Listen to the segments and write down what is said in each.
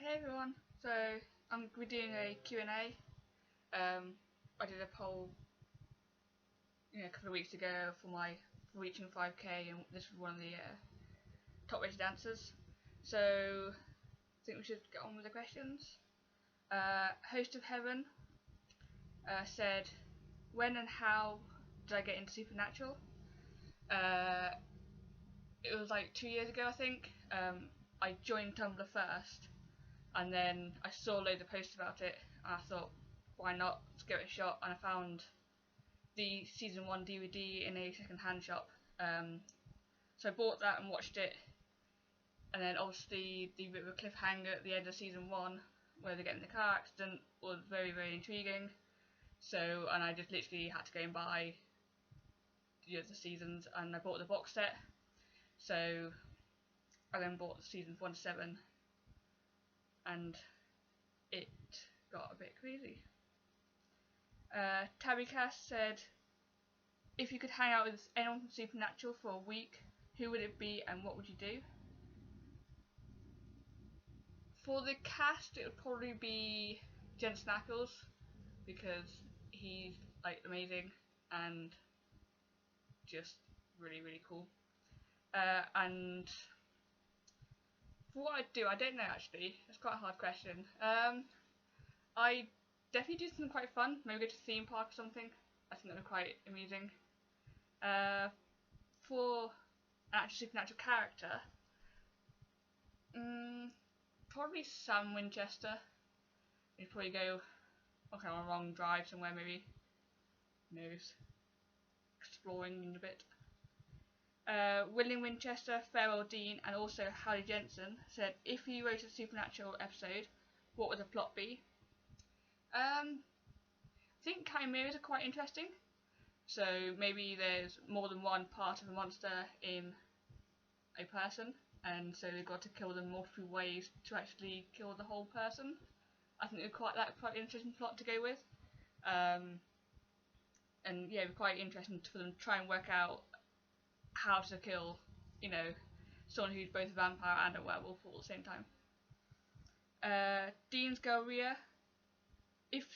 Hey everyone, so we're doing a Q&A. I did a poll a couple of weeks ago for reaching 5k, and this was one of the top rated answers. So I think we should get on with the questions. Host of Heaven said, when and how did I get into Supernatural? It was like 2 years ago, I think. I joined Tumblr first, and then I saw loads of posts about it, and I thought, why not? Let's give it a shot. And I found the season 1 DVD in a second-hand shop, so I bought that and watched it. And then obviously the bit of a cliffhanger at the end of season 1, where they get in the car accident, was very, very intriguing. So, and I just literally had to go and buy the other seasons, and I bought the box set. So I then bought seasons 1 to 7, and it got a bit crazy. Tabby Cass said, if you could hang out with anyone from Supernatural for a week, who would it be and what would you do? For the cast, it would probably be Jensen Ackles, because he's like amazing and just really, really cool. And for what I'd do, I don't know actually. It's quite a hard question. I definitely do something quite fun. Maybe go to a theme park or something. I think that would be quite amusing. For an actual Supernatural character, probably Sam Winchester. He'd probably go on a long drive somewhere, maybe. Who knows? Exploring a bit. William Winchester, Farrell Dean, and also Hallie Jensen said, if you wrote a Supernatural episode, what would the plot be? I think chimeras are quite interesting. So maybe there's more than one part of a monster in a person, and so they've got to kill them multiple ways to actually kill the whole person. I think it's quite an interesting plot to go with. And yeah, it'd be quite interesting for them to try and work out how to kill, someone who's both a vampire and a werewolf all at the same time. Dean's girl Rhea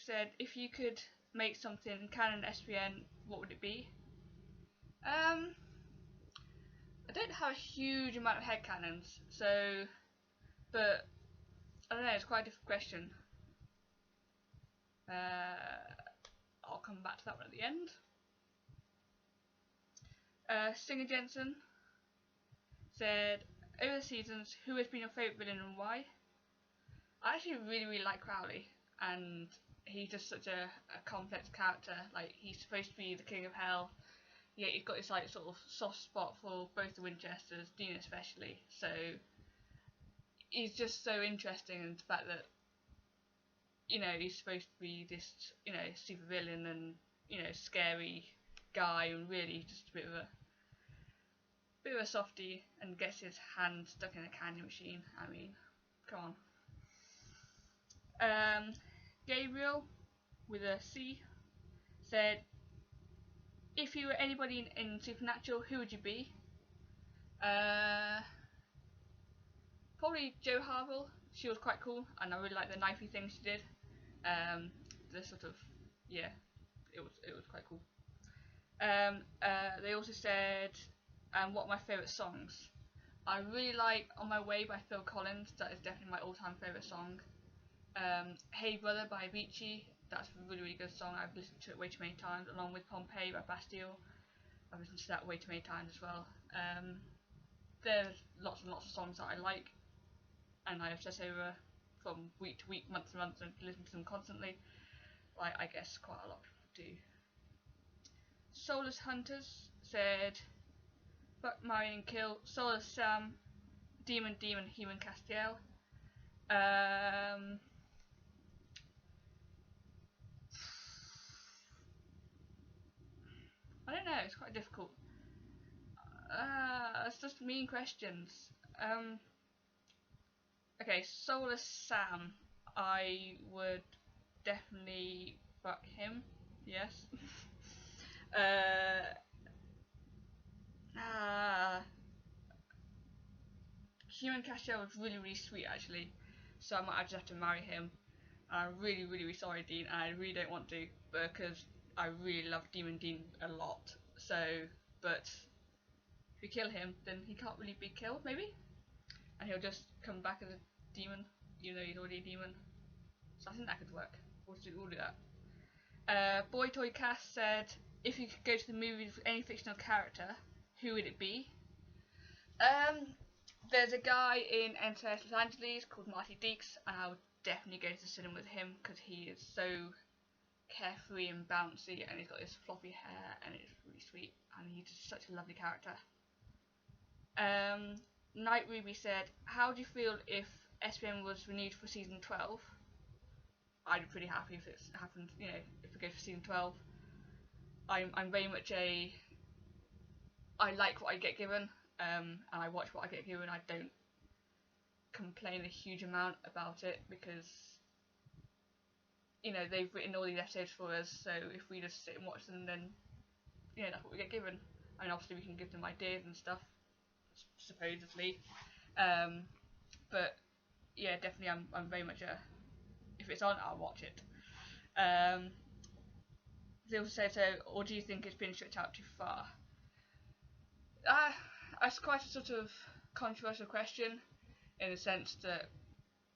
said, if you could make something canon SPN, what would it be? I don't have a huge amount of headcanons, but I don't know, it's quite a difficult question. I'll come back to that one at the end. Singer Jensen said, over the seasons, who has been your favourite villain and why? I actually really, really like Crowley, and he's just such a complex character. Like, he's supposed to be the king of hell, yet he's got this like sort of soft spot for both the Winchesters, Dean especially. So he's just so interesting, and the fact that he's supposed to be this super villain and scary guy, and really just a bit of a softie, and gets his hand stuck in a candy machine. I mean, come on. Gabriel with a C said, if you were anybody in Supernatural, who would you be? Probably Jo Harville. She was quite cool, and I really liked the knifey thing she did. The sort of, yeah, it was quite cool. They also said, what are my favourite songs? I really like On My Way by Phil Collins. That is definitely my all-time favourite song. Hey Brother by Avicii. That's a really, really good song. I've listened to it way too many times, along with Pompeii by Bastille. I've listened to that way too many times as well. There's lots and lots of songs that I like, and I obsess over from week to week, month to month, and listen to them constantly. Like, I guess quite a lot of people do. Soulless Hunters said, fuck, marry and kill, Soulless Sam, Demon, Human Castiel. I don't know, it's quite difficult. It's just mean questions. Okay, Soulless Sam, I would definitely fuck him, yes. Human Castiel was really, really sweet actually. so I might just have to marry him. And I'm really, really, really sorry, Dean, and I really don't want to because I really love Demon Dean a lot. So, but if we kill him, then he can't really be killed, maybe? And he'll just come back as a demon, even though he's already a demon. So I think that could work. We'll do that. Boy Toy Cast said, if you could go to the movies with any fictional character, who would it be? There's a guy in NCIS Los Angeles called Marty Deeks, and I would definitely go to the cinema with him because he is so carefree and bouncy, and he's got this floppy hair, and it's really sweet, and he's just such a lovely character. Night Ruby said, how do you feel if SPM was renewed for season 12? I'd be pretty happy if it's happened, you know, if we go for season 12. I'm very much I like what I get given, and I watch what I get given. I don't complain a huge amount about it because, you know, they've written all these episodes for us, so if we just sit and watch them, then, you know, that's what we get given. I mean, obviously we can give them ideas and stuff, supposedly, but yeah, definitely I'm very much if it's on, I'll watch it. They also say, so, or do you think it's been stretched out too far? That's quite a sort of controversial question, in the sense that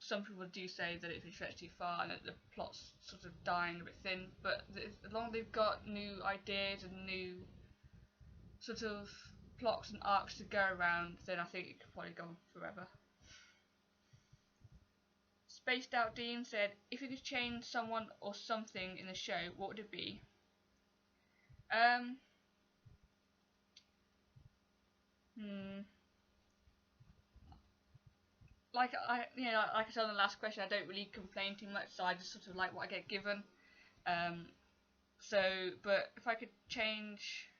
some people do say that it's been stretched too far and that the plot's sort of dying a bit thin, but as long as they've got new ideas and new sort of plots and arcs to go around, then I think it could probably go on forever. Spaced Out Dean said, if you could change someone or something in the show, what would it be? Like I said on the last question, I don't really complain too much, so I just sort of like what I get given. But if I could change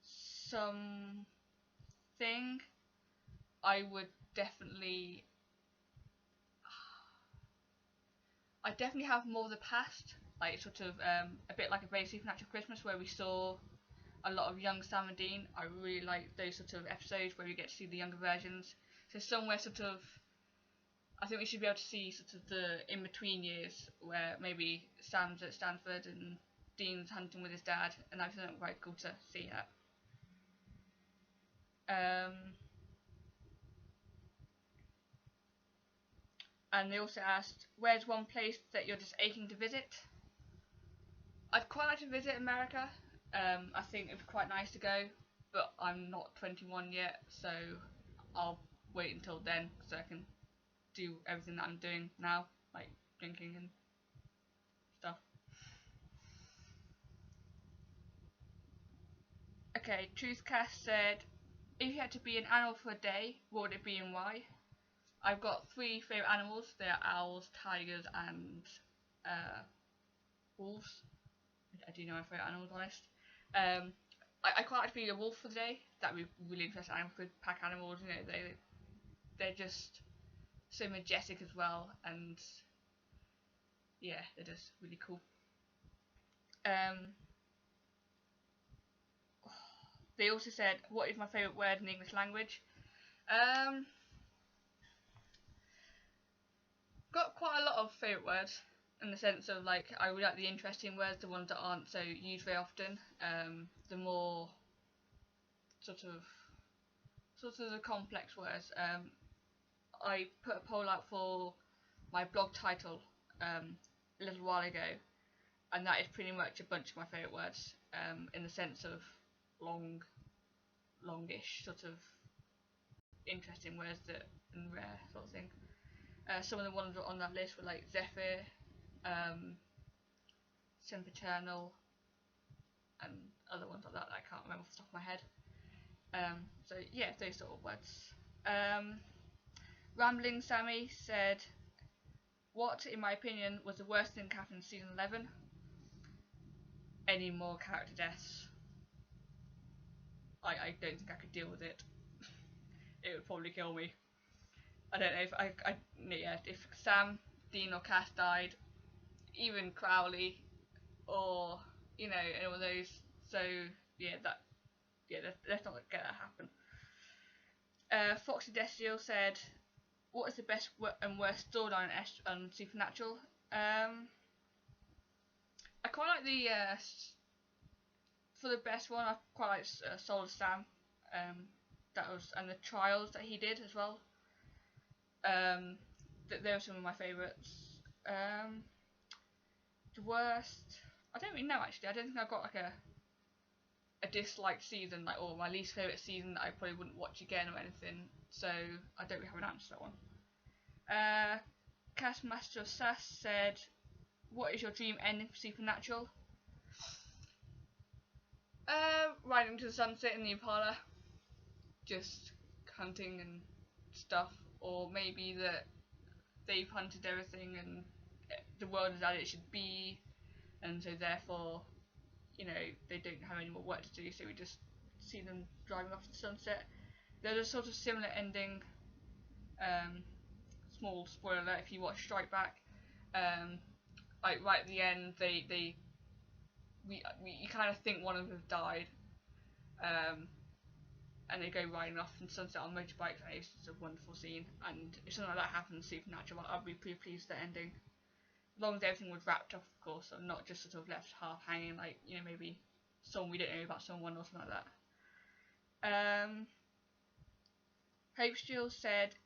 something, I would definitely have more of the past, like sort of a bit like a very Supernatural Christmas where we saw a lot of young Sam and Dean. I really like those sort of episodes where we get to see the younger versions. So somewhere sort of, I think we should be able to see sort of the in-between years where maybe Sam's at Stanford and Dean's hunting with his dad, and I think that would be quite cool to see that. And they also asked, where's one place that you're just aching to visit? I'd quite like to visit America. I think it'd be quite nice to go, but I'm not 21 yet, so I'll wait until then so I can do everything that I'm doing now, like drinking and stuff. Okay, Truthcast said, if you had to be an animal for a day, what would it be and why? I've got 3 favourite animals. They are owls, tigers and wolves. I do know my favourite animals, honest. I quite like to be a wolf for the day. That would be really interesting. Animals with pack animals, you know, they're just so majestic as well, and yeah, they're just really cool. They also said, what is my favourite word in the English language? Got quite a lot of favourite words, in the sense of, like, I really like the interesting words, the ones that aren't so used very often. The more sort of the complex words. I put a poll out for my blog title a little while ago, and that is pretty much a bunch of my favourite words, in the sense of longish, sort of interesting words and rare sort of thing. Some of the ones on that list were like Zephyr, Sempiternal, and other ones like that I can't remember off the top of my head. So yeah, those sort of words. Rambling Sammy said, what, in my opinion, was the worst thing that happened in season 11? Any more character deaths. I don't think I could deal with it. It would probably kill me. I don't know if Sam, Dean or Cass died, even Crowley, or, you know, any of those. So yeah, let's not get that happen. Foxy Destiel said, What is the best and worst storyline on Supernatural? I quite like the for the best one. I quite like Soul of Sam. That was, and the trials that he did as well. They were some of my favourites. The worst, I don't really know actually. I don't think I've got like a disliked season, like, or my least favourite season that I probably wouldn't watch again or anything. So I don't really have an answer to that one. Castmaster of Sass said, "What is your dream ending for Supernatural?" Riding to the sunset in the Impala, just hunting and stuff, or maybe that they've hunted everything and the world is as it should be, and so therefore, they don't have any more work to do, so we just see them driving off to the sunset. There's a sort of similar ending. Small spoiler if you watch Strike Back. Like right at the end, you kind of think one of them has died, and they go riding off in sunset on motorbikes, and it's just a wonderful scene. And if something like that happens, Supernatural, I'd be pretty pleased with the ending. As long as everything was wrapped up, of course, and not just sort of left half hanging, like, maybe someone we don't know about someone or something like that. Hope Steele said,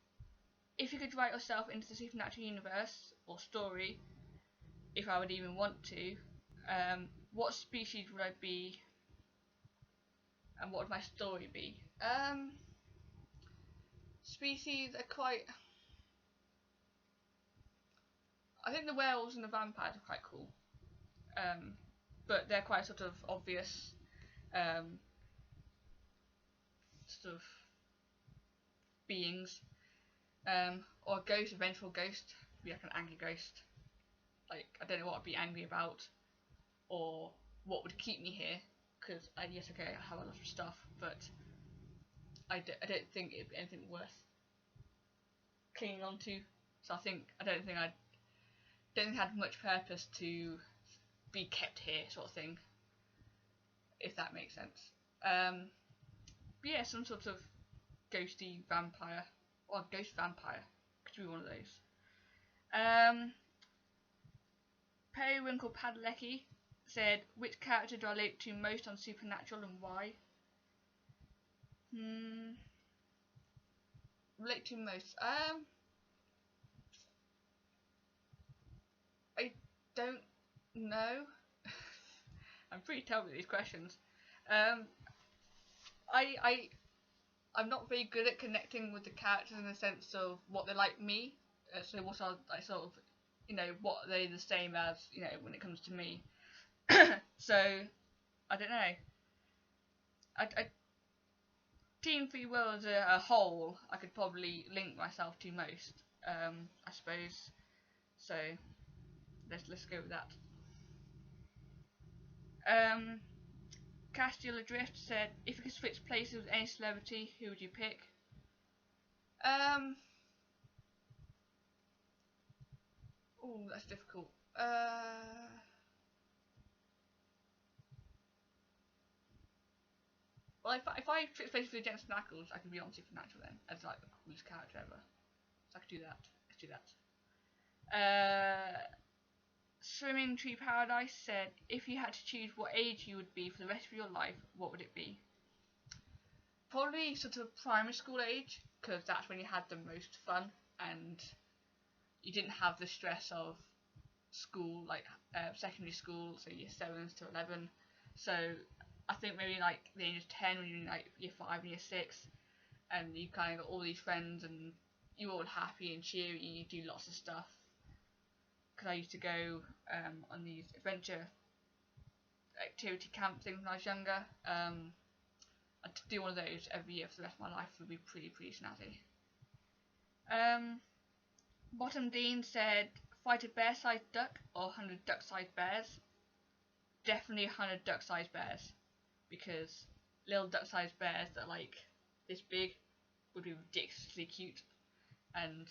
"If you could write yourself into the Supernatural universe or story, if I would even want to, what species would I be, and what would my story be?" Species are quite. I think the werewolves and the vampires are quite cool, but they're quite sort of obvious, sort of beings. Or a ghost, a vengeful ghost, be like an angry ghost. Like, I don't know what I'd be angry about, or what would keep me here. Because yes, okay, I have a lot of stuff, but I don't think it'd be anything worth clinging on to. So I don't think I had much purpose to be kept here, sort of thing. If that makes sense. But yeah, some sort of ghosty vampire, or ghost vampire, could be one of those. Periwinkle Padalecki said, "Which character do I relate to most on Supernatural and why?" Relate to most. I don't know. I'm pretty terrible at these questions. I'm not very good at connecting with the characters in the sense of what they're like me. So what I sort of, what they're the same as, when it comes to me. So I don't know. I Team Free Will as a whole, I could probably link myself to most. I suppose. So let's go with that. Castiel Adrift said, "If you could switch places with any celebrity, who would you pick?" Oh, that's difficult. Well, if I switch places with Jensen Ackles, I could be on Supernatural then, as like the coolest character ever. So I could do that. Let's do that. Swimming Tree Paradise said, "If you had to choose what age you would be for the rest of your life, what would it be?" Probably sort of primary school age, because that's when you had the most fun and you didn't have the stress of school, like secondary school, so year 7s to 11. So I think maybe like the age of 10, when you're in like year 5 and year 6, and you kind of got all these friends and you're all happy and cheery and you do lots of stuff. Because I used to go on these adventure activity camp things when I was younger. And to do one of those every year for the rest of my life would be pretty snazzy. Bottom Dean said, "Fight a bear-sized duck or 100 duck-sized bears?" Definitely 100 duck-sized bears, because little duck-sized bears that are like this big would be ridiculously cute, and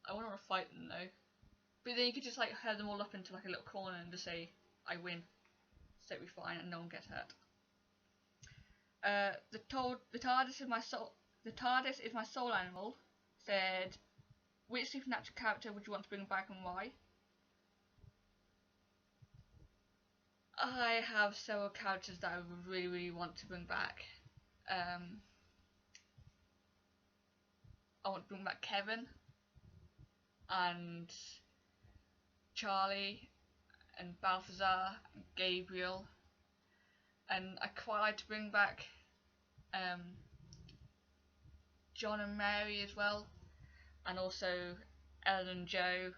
I wouldn't want to fight them though. But then you could just like herd them all up into like a little corner and just say, "I win," so it'd be fine and no one gets hurt. The TARDIS is my soul. The TARDIS is my soul animal, said, which supernatural character would you want to bring back and why? I have several characters that I would really want to bring back. I want to bring back Kevin and Charlie and Balthazar and Gabriel, and I quite like to bring back John and Mary as well, and also Ellen and Joe,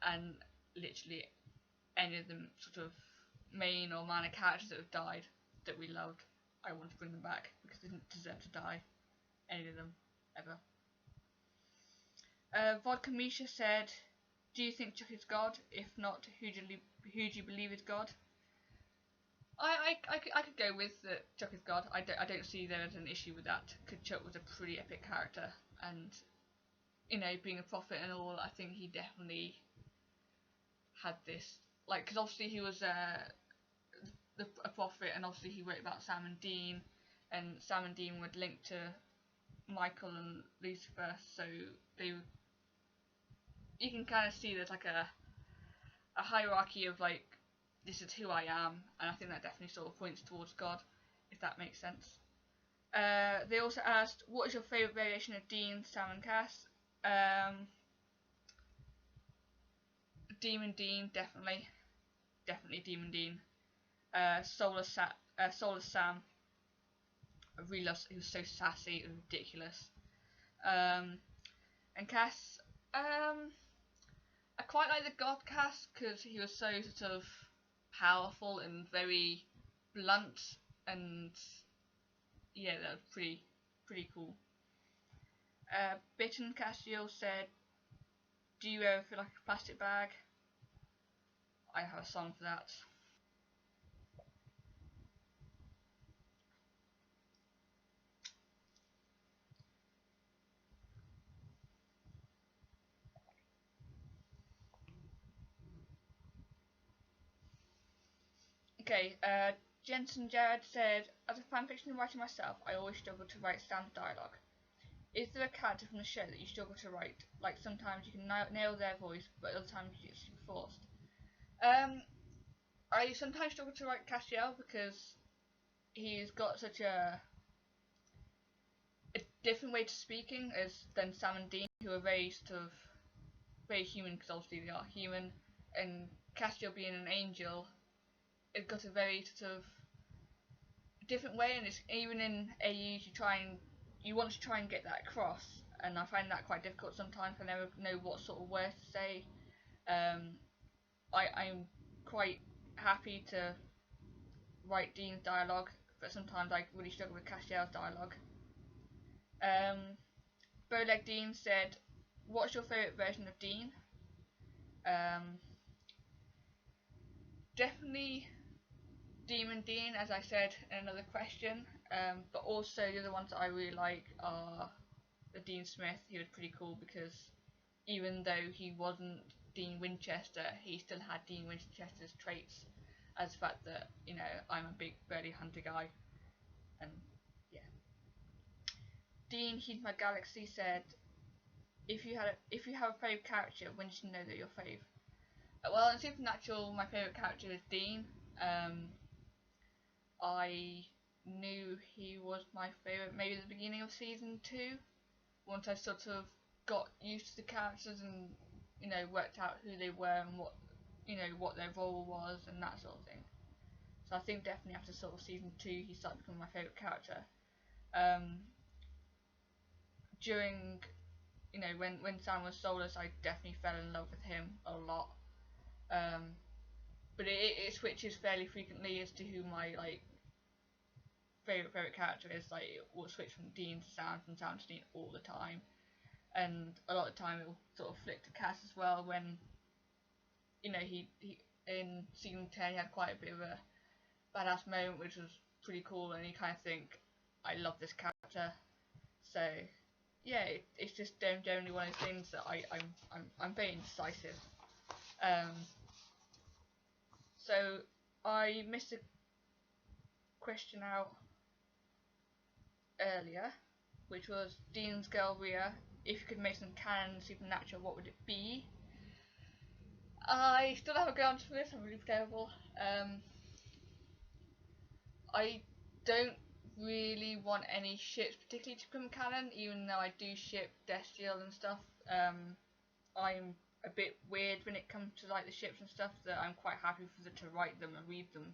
and literally any of them sort of main or minor characters that have died that we loved. I want to bring them back because they didn't deserve to die, any of them, ever. Vodka Misha said, do you think Chuck is God? If not, who do you believe is God? I could go with that Chuck is God. I don't see there as an issue with that, because Chuck was a pretty epic character, and you know, being a prophet and all, I think he definitely had this, like, because obviously he was a prophet, and obviously he wrote about Sam and Dean, and Sam and Dean would link to Michael and Lucifer, so you can kind of see there's like a hierarchy of like, this is who I am, and I think that definitely sort of points towards God, if that makes sense. They also asked, what is your favourite variation of Dean, Sam and Cass? Demon Dean, definitely Demon Dean. Soulless Sam, I really love, he was so sassy and ridiculous. And Cass, I quite like the God Cass because he was so sort of powerful and very blunt, and yeah, that was pretty cool. Bitten Castiel said, do you ever feel like a plastic bag? I have a song for that. Okay, Jensen Jared said, as a fanfiction writer myself, I always struggle to write standard dialogue. Is there a character from the show that you struggle to write? Like sometimes you can nail their voice, but other times it's super forced. I sometimes struggle to write Castiel because he's got such a different way to speaking than Sam and Dean, who are very sort of very human, because obviously they are human, and Castiel being an angel, it's got a very sort of different way, and it's even in AUs you want to try and get that across, and I find that quite difficult sometimes. I never know what sort of words to say. I'm quite happy to write Dean's dialogue, but sometimes I really struggle with Castiel's dialogue. Bowleg Dean said, what's your favourite version of Dean? Definitely Demon Dean, as I said in another question, but also the other ones that I really like are the Dean Smith. He was pretty cool because even though he wasn't Dean Winchester, he still had Dean Winchester's traits, as the fact that, you know, I'm a big birdie hunter guy, and yeah. Dean, He's My Galaxy said, if you have a favourite character, when did you know that you're fave? Well, in Supernatural, my favourite character is Dean. I knew he was my favourite maybe at the beginning of season 2, once I sort of got used to the characters and, you know, worked out who they were and what, you know, what their role was and that sort of thing. So I think definitely after sort of season 2 he started becoming my favourite character. During, you know, when Sam was soulless, I definitely fell in love with him a lot. But it switches fairly frequently as to who my like favourite character is. Like, it will switch from Dean to Sam, from Sam to Dean all the time, and a lot of the time it will sort of flick to Cass as well, when, you know, he in season 10 he had quite a bit of a badass moment, which was pretty cool, and you kind of think, I love this character. So yeah, it's just generally one of those things that I'm very indecisive. So I missed a question out earlier, which was Dean's girl Rhea. if you could make some canon supernatural, what would it be? I still haven't got answer for this. I'm really terrible. I don't really want any ships particularly to become canon, even though I do ship Destiel and stuff. I'm a bit weird when it comes to like the ships and stuff, that I'm quite happy for them to write them and read them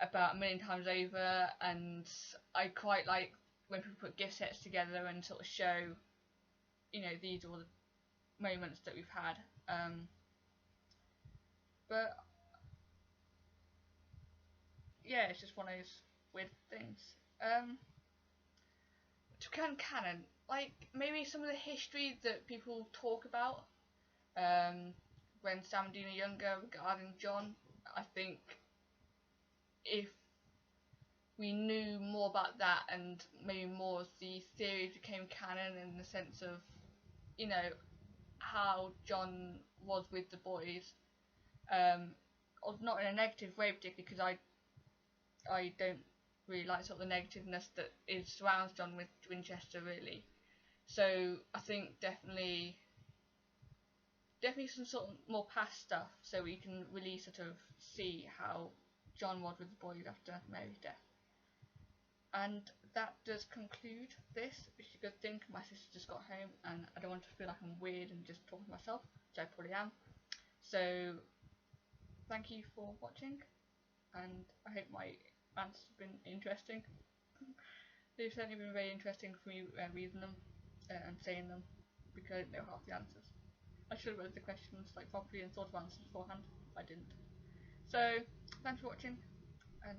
about a million times over, and I quite like when people put gift sets together and sort of show, you know, these are all the moments that we've had. But yeah, it's just one of those weird things. To become canon, like maybe some of the history that people talk about when Sam and Dean are younger regarding Jon. I think if we knew more about that, and maybe more of the theories became canon in the sense of, you know, how Jon was with the boys, not in a negative way particularly, because I don't really like sort of the negativeness that surrounds Jon with Winchester really. So I think definitely some sort of more past stuff, so we can really sort of see how Jon was with the boys after Mary's death. And that does conclude this, which is a good thing. My sister just got home and I don't want to feel like I'm weird and just talking to myself, which I probably am. So thank you for watching, and I hope my answers have been interesting. They've certainly been very interesting for me reading them and saying them, because I didn't know half the answers. I should have read the questions like properly and thought of answers beforehand. I didn't. So thanks for watching, and